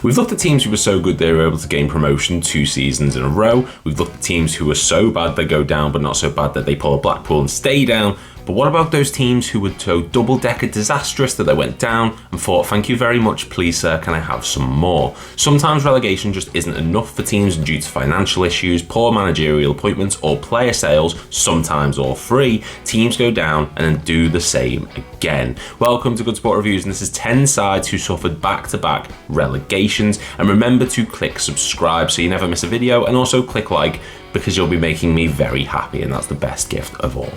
We've looked at teams who were so good they were able to gain promotion 2 seasons in a row. We've looked at teams who were so bad they go down, but not so bad that they pull a Blackpool and stay down. But what about those teams who were so double-decker disastrous that they went down and thought, thank you very much, please sir, can I have some more? Sometimes relegation just isn't enough for teams due to financial issues, poor managerial appointments or player sales, sometimes all three. Teams go down and then do the same again. Welcome to Good Sport Reviews, and this is 10 sides who suffered back-to-back relegations. And remember to click subscribe so you never miss a video, and also click like because you'll be making me very happy, and that's the best gift of all.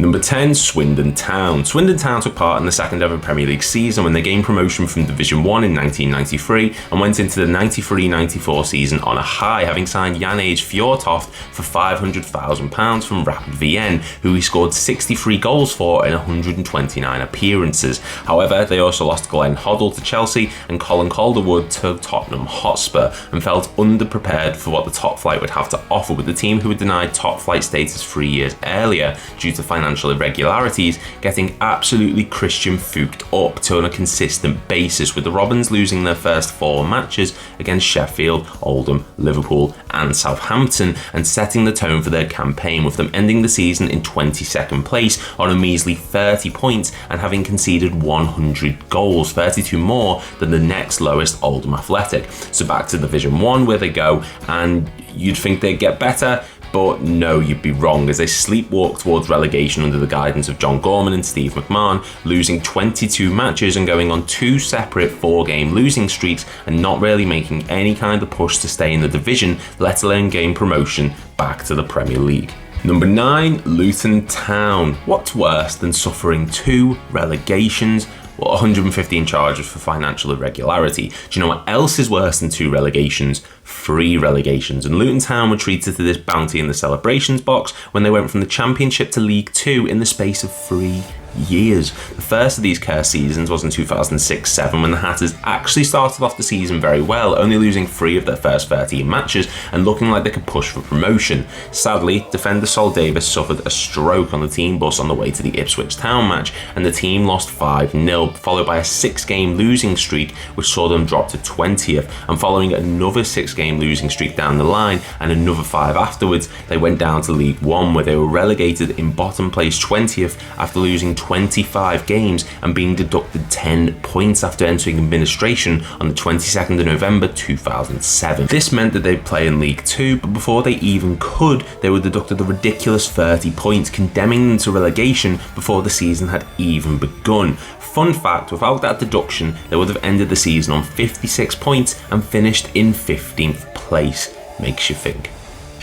Number 10, Swindon Town. Swindon Town took part in the second ever Premier League season when they gained promotion from Division 1 in 1993 and went into the 93-94 season on a high, having signed Janez Fjortoft for £500,000 from Rapid Vienna, who he scored 63 goals for in 129 appearances. However, they also lost Glenn Hoddle to Chelsea and Colin Calderwood to Tottenham Hotspur, and felt underprepared for what the top flight would have to offer, with the team who had denied top flight status 3 years earlier due to financial irregularities getting absolutely Christian Fuchsed up to on a consistent basis, with the Robins losing their first 4 matches against Sheffield, Oldham, Liverpool and Southampton, and setting the tone for their campaign, with them ending the season in 22nd place on a measly 30 points and having conceded 100 goals, 32 more than the next lowest, Oldham Athletic. So back to Division 1 where they go, and you'd think they'd get better, but no, you'd be wrong, as they sleepwalk towards relegation under the guidance of John Gorman and Steve McMahon, losing 22 matches and going on 2 separate 4-game losing streaks and not really making any kind of push to stay in the division, let alone gain promotion back to the Premier League. Number 9, Luton Town. What's worse than suffering 2 relegations? Well, 115 charges for financial irregularity. Do you know what else is worse than 2 relegations? 3 relegations. And Luton Town were treated to this bounty in the celebrations box when they went from the Championship to League 2 in the space of 3 years. The first of these cursed seasons was in 2006-07 when the Hatters actually started off the season very well, only losing 3 of their first 13 matches and looking like they could push for promotion. Sadly, defender Sol Davis suffered a stroke on the team bus on the way to the Ipswich Town match, and the team lost 5-0, followed by a 6-game losing streak which saw them drop to 20th, and following another 6-game losing streak down the line and another 5 afterwards, they went down to League 1 where they were relegated in bottom place 20th after losing 25 games and being deducted 10 points after entering administration on the 22nd of November 2007. This meant that they'd play in League 2, but before they even could, they were deducted a ridiculous 30 points, condemning them to relegation before the season had even begun. Fun fact, without that deduction, they would have ended the season on 56 points and finished in 15th place. Makes you think.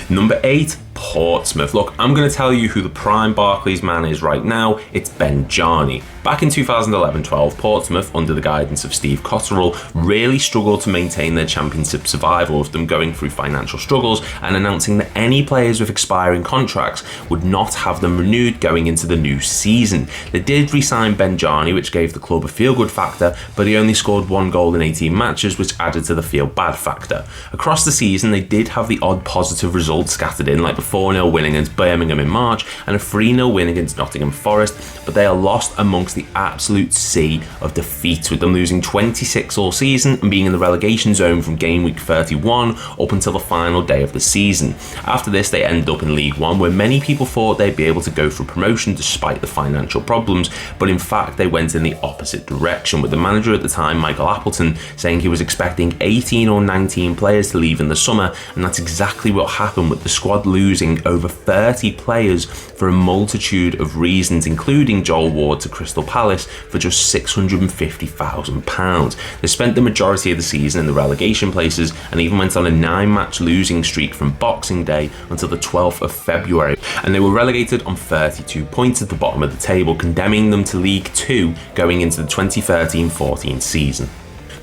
Number 8, Portsmouth. Look, I'm going to tell you who the prime Barclays man is right now. It's Ben Jarney. Back in 2011-12, Portsmouth, under the guidance of Steve Cotterill, really struggled to maintain their championship survival, with them going through financial struggles and announcing that any players with expiring contracts would not have them renewed going into the new season. They did re-sign Ben Jarney, which gave the club a feel-good factor, but he only scored 1 goal in 18 matches, which added to the feel-bad factor. Across the season, they did have the odd positive results scattered in, like the 4-0 win against Birmingham in March and a 3-0 win against Nottingham Forest, but they are lost amongst the absolute sea of defeats, with them losing 26 all season and being in the relegation zone from game week 31 up until the final day of the season. After this, they ended up in League 1, where many people thought they'd be able to go for promotion despite the financial problems, but in fact they went in the opposite direction, with the manager at the time, Michael Appleton, saying he was expecting 18 or 19 players to leave in the summer, and that's exactly what happened, with the squad losing over 30 players for a multitude of reasons, including Joel Ward to Crystal Palace for just £650,000. They spent the majority of the season in the relegation places and even went on a 9-match losing streak from Boxing Day until the 12th of February, and they were relegated on 32 points at the bottom of the table, condemning them to League 2 going into the 2013-14 season.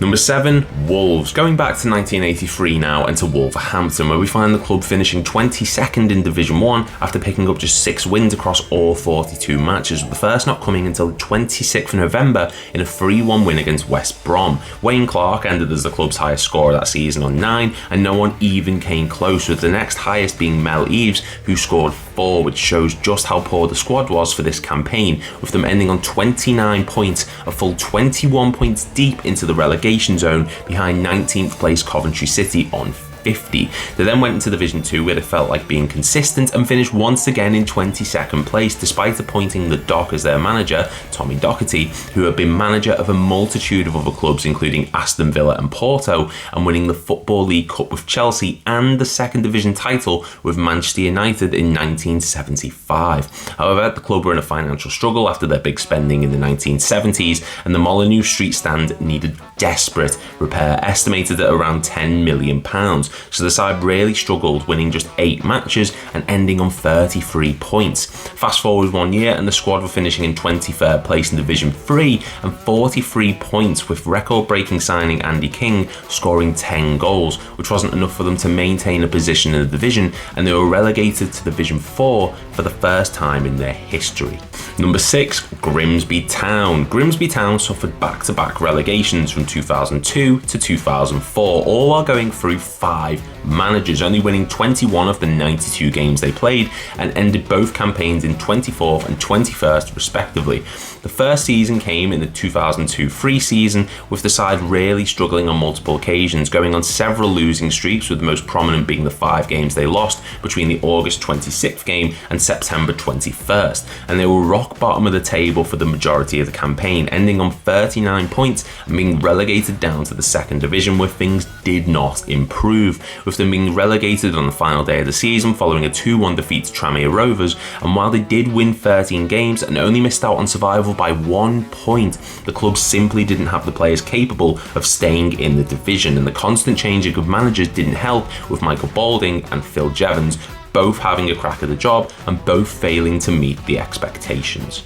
Number 7, Wolves. Going back to 1983 now and to Wolverhampton, where we find the club finishing 22nd in Division 1 after picking up just 6 wins across all 42 matches, with the first not coming until the 26th of November in a 3-1 win against West Brom. Wayne Clark ended as the club's highest scorer that season on 9, and no one even came close, with the next highest being Mel Eves, who scored 4, which shows just how poor the squad was for this campaign, with them ending on 29 points, a full 21 points deep into the relegation relegation zone behind 19th place Coventry City on 50. They then went into Division 2 where they felt like being consistent and finished once again in 22nd place despite appointing the Doc as their manager, Tommy Docherty, who had been manager of a multitude of other clubs including Aston Villa and Porto, and winning the Football League Cup with Chelsea and the second division title with Manchester United in 1975. However, the club were in a financial struggle after their big spending in the 1970s, and the Molyneux Street stand needed desperate repair, estimated at around £10 million. So the side really struggled, winning just 8 matches and ending on 33 points. Fast forward 1 year and the squad were finishing in 23rd place in Division 3 and 43 points, with record-breaking signing Andy King scoring 10 goals, which wasn't enough for them to maintain a position in the division, and they were relegated to Division 4 for the first time in their history. Number 6, Grimsby Town. Grimsby Town suffered back-to-back relegations from 2002 to 2004, all while going through 5 managers, only winning 21 of the 92 games they played, and ended both campaigns in 24th and 21st respectively. The first season came in the 2002-03 season, with the side really struggling on multiple occasions, going on several losing streaks, with the most prominent being the 5 games they lost between the August 26th game and September 21st, and they were rock bottom of the table for the majority of the campaign, ending on 39 points and being relegated down to the second division, where things did not improve, with them being relegated on the final day of the season following a 2-1 defeat to Tranmere Rovers. And while they did win 13 games and only missed out on survival by 1 point, the club simply didn't have the players capable of staying in the division, and the constant changing of managers didn't help, with Michael Balding and Phil Jevons both having a crack at the job and both failing to meet the expectations.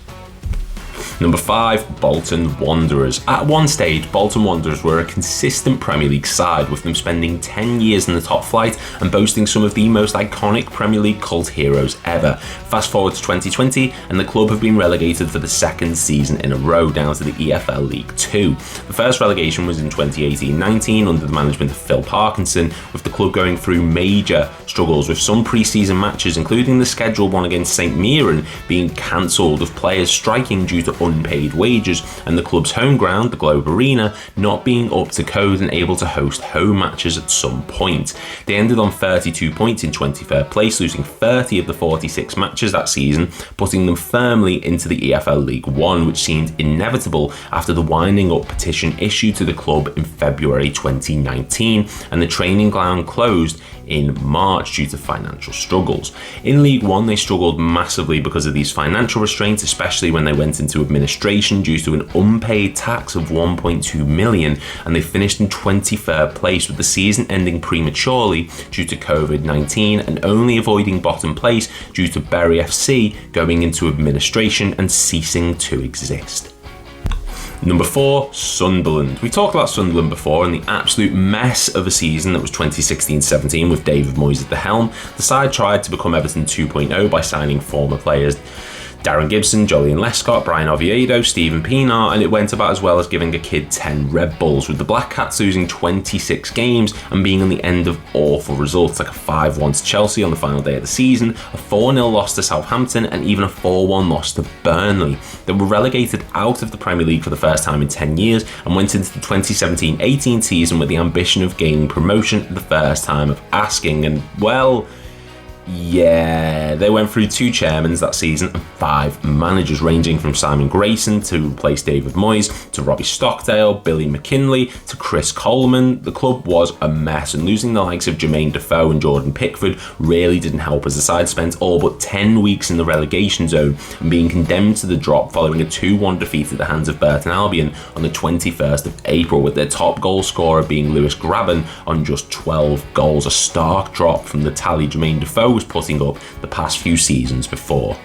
Number 5, Bolton Wanderers. At one stage, Bolton Wanderers were a consistent Premier League side, with them spending 10 years in the top flight and boasting some of the most iconic Premier League cult heroes ever. Fast forward to 2020 and the club have been relegated for the second season in a row down to the EFL League 2. The first relegation was in 2018-19 under the management of Phil Parkinson, with the club going through major struggles, with some pre-season matches, including the scheduled one against St Mirren, being cancelled, with players striking due to unpaid wages, and the club's home ground, the Globe Arena, not being up to code and able to host home matches at some point. They ended on 32 points in 23rd place, losing 30 of the 46 matches that season, putting them firmly into the EFL League 1, which seemed inevitable after the winding up petition issued to the club in February 2019, and the training ground closed in March due to financial struggles. In League 1, they struggled massively because of these financial restraints, especially when they went into administration due to an unpaid tax of 1.2 million, and they finished in 23rd place, with the season ending prematurely due to COVID-19 and only avoiding bottom place due to Bury FC going into administration and ceasing to exist. Number 4, Sunderland. We talked about Sunderland before and the absolute mess of a season that was 2016-17 with David Moyes at the helm. The side tried to become Everton 2.0 by signing former players Darren Gibson, Jolyon Lescott, Brian Oviedo, Stephen Pienaar, and it went about as well as giving a kid 10 Red Bulls, with the Black Cats losing 26 games and being on the end of awful results, like a 5-1 to Chelsea on the final day of the season, a 4-0 loss to Southampton, and even a 4-1 loss to Burnley. They were relegated out of the Premier League for the first time in 10 years and went into the 2017-18 season with the ambition of gaining promotion at the first time of asking, and well, yeah, they went through 2 chairmans that season and 5 managers, ranging from Simon Grayson to replace David Moyes, to Robbie Stockdale, Billy McKinley, to Chris Coleman. The club was a mess, and losing the likes of Jermaine Defoe and Jordan Pickford really didn't help, as the side spent all but 10 weeks in the relegation zone and being condemned to the drop following a 2-1 defeat at the hands of Burton Albion on the 21st of April, with their top goal scorer being Lewis Graben on just 12 goals, a stark drop from the tally Jermaine Defoe was putting up the past few seasons before.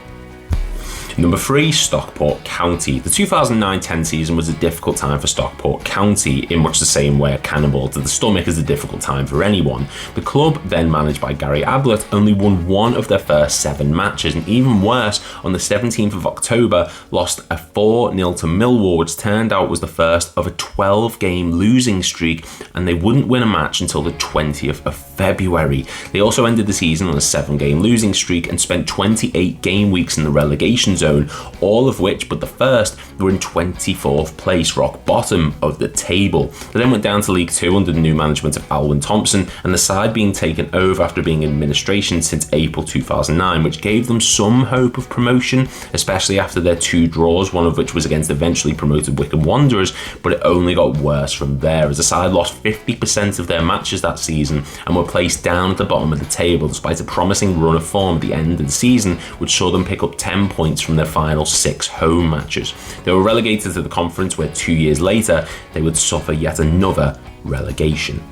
Number 3, Stockport County. The 2009-10 season was a difficult time for Stockport County, in much the same way a cannonball to the stomach is a difficult time for anyone. The club, then managed by Gary Ablett, only won 1 of their first 7 matches, and even worse, on the 17th of October, lost a 4-0 to Millwall, which turned out was the first of a 12-game losing streak, and they wouldn't win a match until the 20th of February. They also ended the season on a 7-game losing streak and spent 28 game weeks in the relegation zone, all of which but the first were in 24th place, rock bottom of the table. They then went down to League Two under the new management of Alwyn Thompson, and the side being taken over after being in administration since April 2009, which gave them some hope of promotion, especially after their 2 draws, one of which was against eventually promoted Wycombe Wanderers, but it only got worse from there as the side lost 50% of their matches that season and were placed down at the bottom of the table despite a promising run of form at the end of the season, which saw them pick up 10 points from their final 6 home matches. They were relegated to the conference, where 2 years later they would suffer yet another relegation.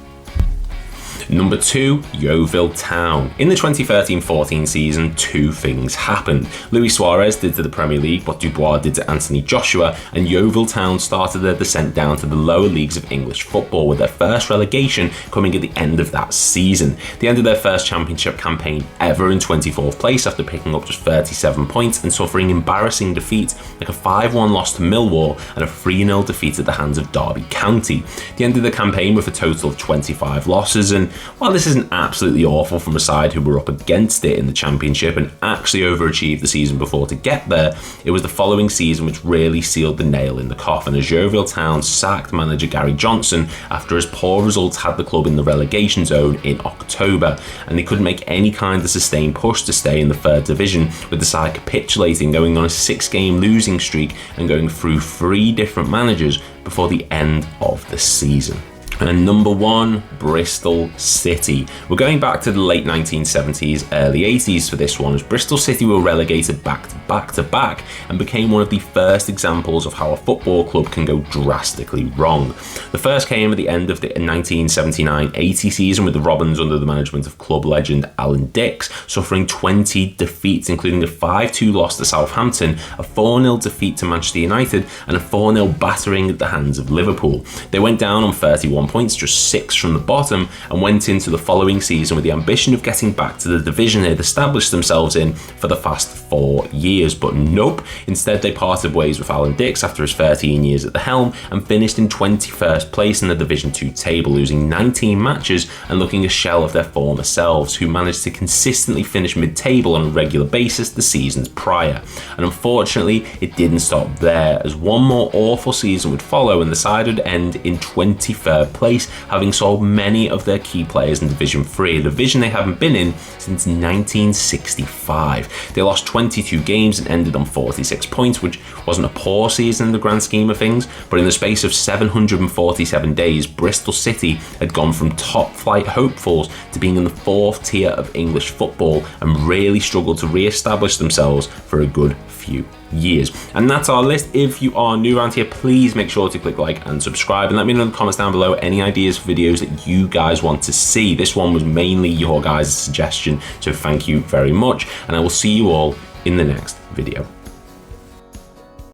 Number 2, Yeovil Town. In the 2013-14 season, 2 things happened. Luis Suarez did to the Premier League what Dubois did to Anthony Joshua, and Yeovil Town started their descent down to the lower leagues of English football, with their first relegation coming at the end of that season. They ended their first championship campaign ever in 24th place after picking up just 37 points and suffering embarrassing defeats like a 5-1 loss to Millwall and a 3-0 defeat at the hands of Derby County. They ended the campaign with a total of 25 losses, and while this isn't absolutely awful from a side who were up against it in the Championship and actually overachieved the season before to get there, it was the following season which really sealed the nail in the coffin, as Yeovil Town sacked manager Gary Johnson after his poor results had the club in the relegation zone in October, and they couldn't make any kind of sustained push to stay in the 3rd division, with the side capitulating, going on a 6-game losing streak and going through 3 different managers before the end of the season. And number 1, Bristol City. We're going back to the late 1970s, early 80s for this one, as Bristol City were relegated back to back and became one of the first examples of how a football club can go drastically wrong. The first came at the end of the 1979-80 season, with the Robins under the management of club legend Alan Dix suffering 20 defeats, including a 5-2 loss to Southampton, a 4-0 defeat to Manchester United, and a 4-0 battering at the hands of Liverpool. They went down on 31 points, just 6 from the bottom, and went into the following season with the ambition of getting back to the division they'd established themselves in for the past 4 years. But nope, instead they parted ways with Alan Dix after his 13 years at the helm and finished in 21st place in the Division 2 table, losing 19 matches and looking a shell of their former selves, who managed to consistently finish mid-table on a regular basis the seasons prior. And unfortunately, it didn't stop there, as one more awful season would follow and the side would end in 23rd place, having sold many of their key players in Division 3, a division they haven't been in since 1965. They lost 22 games and ended on 46 points, which wasn't a poor season in the grand scheme of things, but in the space of 747 days, Bristol City had gone from top flight hopefuls to being in the 4th tier of English football and really struggled to re-establish themselves for a good few years. And that's our list. If you are new around here, please make sure to click like and subscribe, and let me know in the comments down below any ideas for videos that you guys want to see. This one was mainly your guys' suggestion, so thank you very much, and I will see you all in the next video.